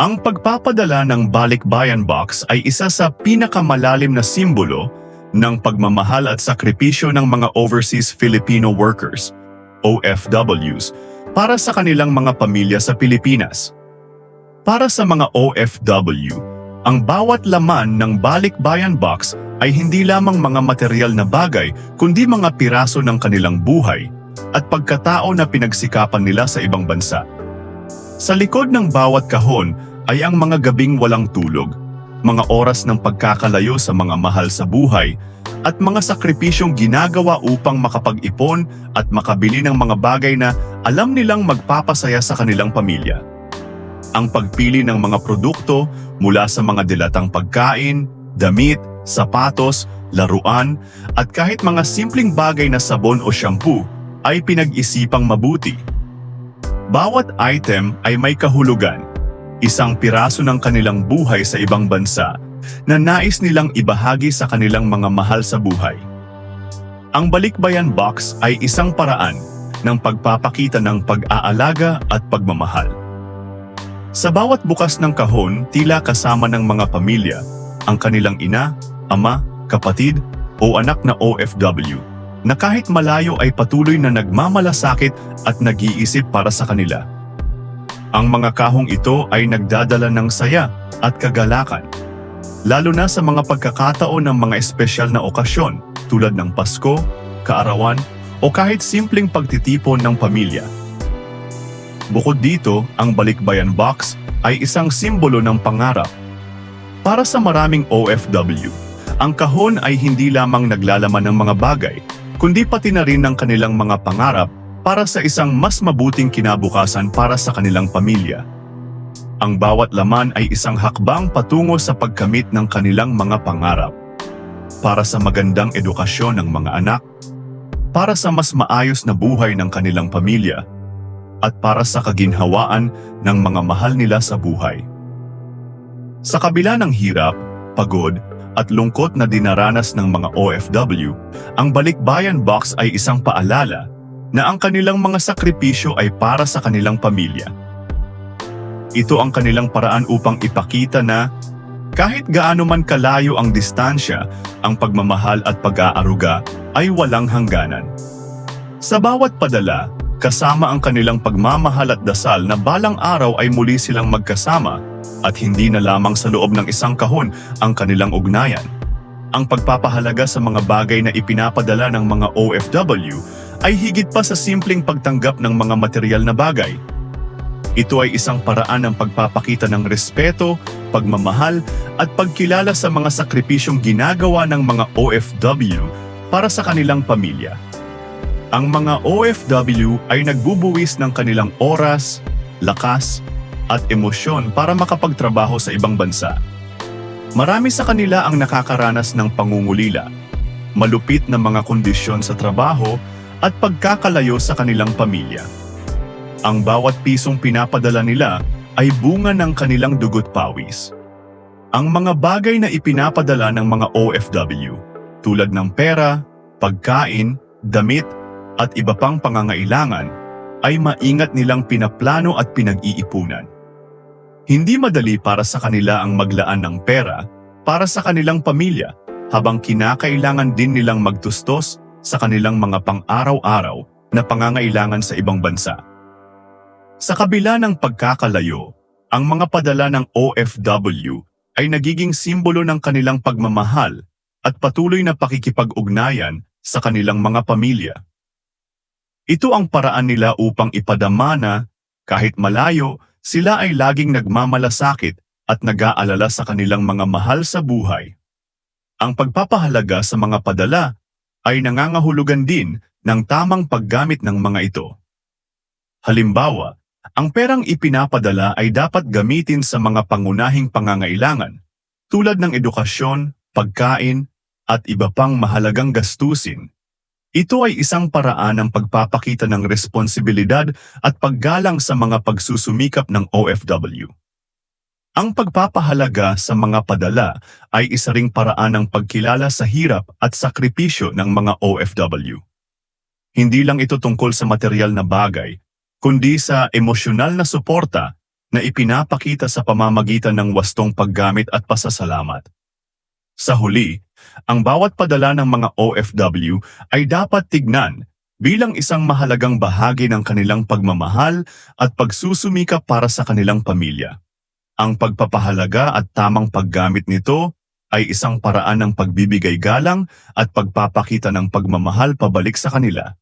Ang pagpapadala ng Balikbayan Box ay isa sa pinakamalalim na simbolo ng pagmamahal at sakripisyo ng mga overseas Filipino workers, OFWs, para sa kanilang mga pamilya sa Pilipinas. Para sa mga OFW, ang bawat laman ng Balikbayan Box ay hindi lamang mga material na bagay kundi mga piraso ng kanilang buhay at pagkatao na pinagsikapan nila sa ibang bansa. Sa likod ng bawat kahon ay ang mga gabing walang tulog, mga oras ng pagkakalayo sa mga mahal sa buhay, at mga sakripisyong ginagawa upang makapag-ipon at makabili ng mga bagay na alam nilang magpapasaya sa kanilang pamilya. Ang pagpili ng mga produkto mula sa mga dilatang pagkain, damit, sapatos, laruan, at kahit mga simpleng bagay na sabon o shampoo ay pinag-isipang mabuti. Bawat item ay may kahulugan, isang piraso ng kanilang buhay sa ibang bansa na nais nilang ibahagi sa kanilang mga mahal sa buhay. Ang Balikbayan Box ay isang paraan ng pagpapakita ng pag-aalaga at pagmamahal. Sa bawat bukas ng kahon, tila kasama ng mga pamilya, ang kanilang ina, ama, kapatid o anak na OFW, na kahit malayo ay patuloy na nagmamalasakit at nag-iisip para sa kanila. Ang mga kahong ito ay nagdadala ng saya at kagalakan, lalo na sa mga pagkakataon ng mga espesyal na okasyon tulad ng Pasko, kaarawan o kahit simpleng pagtitipon ng pamilya. Bukod dito, ang Balikbayan Box ay isang simbolo ng pangarap. Para sa maraming OFW, ang kahon ay hindi lamang naglalaman ng mga bagay, kundi pati na rin ng kanilang mga pangarap para sa isang mas mabuting kinabukasan para sa kanilang pamilya. Ang bawat laman ay isang hakbang patungo sa pagkamit ng kanilang mga pangarap. Para sa magandang edukasyon ng mga anak, para sa mas maayos na buhay ng kanilang pamilya, at para sa kaginhawaan ng mga mahal nila sa buhay. Sa kabila ng hirap, pagod, at lungkot na dinaranas ng mga OFW, ang Balikbayan Box ay isang paalala na ang kanilang mga sakripisyo ay para sa kanilang pamilya. Ito ang kanilang paraan upang ipakita na kahit gaano man kalayo ang distansya, ang pagmamahal at pag-aaruga ay walang hangganan. Sa bawat padala, kasama ang kanilang pagmamahal at dasal na balang araw ay muli silang magkasama at hindi na lamang sa loob ng isang kahon ang kanilang ugnayan. Ang pagpapahalaga sa mga bagay na ipinapadala ng mga OFW ay higit pa sa simpleng pagtanggap ng mga material na bagay. Ito ay isang paraan ng pagpapakita ng respeto, pagmamahal at pagkilala sa mga sakripisyong ginagawa ng mga OFW para sa kanilang pamilya. Ang mga OFW ay nagbubuwis ng kanilang oras, lakas, at emosyon para makapagtrabaho sa ibang bansa. Marami sa kanila ang nakakaranas ng pangungulila, malupit na mga kondisyon sa trabaho, at pagkakalayo sa kanilang pamilya. Ang bawat pisong pinapadala nila ay bunga ng kanilang dugot pawis. Ang mga bagay na ipinapadala ng mga OFW, tulad ng pera, pagkain, damit, at iba pang pangangailangan, ay maingat nilang pinaplano at pinag-iipunan. Hindi madali para sa kanila ang maglaan ng pera para sa kanilang pamilya habang kinakailangan din nilang magtustos sa kanilang mga pang-araw-araw na pangangailangan sa ibang bansa. Sa kabila ng pagkakalayo, ang mga padala ng OFW ay nagiging simbolo ng kanilang pagmamahal at patuloy na pakikipag-ugnayan sa kanilang mga pamilya. Ito ang paraan nila upang ipadama na kahit malayo, sila ay laging nagmamalasakit at nag-aalala sa kanilang mga mahal sa buhay. Ang pagpapahalaga sa mga padala ay nangangahulugan din ng tamang paggamit ng mga ito. Halimbawa, ang perang ipinapadala ay dapat gamitin sa mga pangunahing pangangailangan tulad ng edukasyon, pagkain, at iba pang mahalagang gastusin. Ito ay isang paraan ng pagpapakita ng responsibilidad at paggalang sa mga pagsusumikap ng OFW. Ang pagpapahalaga sa mga padala ay isa ring paraan ng pagkilala sa hirap at sakripisyo ng mga OFW. Hindi lang ito tungkol sa material na bagay, kundi sa emosyonal na suporta na ipinapakita sa pamamagitan ng wastong paggamit at pasasalamat. Sa huli, ang bawat padala ng mga OFW ay dapat tignan bilang isang mahalagang bahagi ng kanilang pagmamahal at pagsusumikap para sa kanilang pamilya. Ang pagpapahalaga at tamang paggamit nito ay isang paraan ng pagbibigay galang at pagpapakita ng pagmamahal pabalik sa kanila.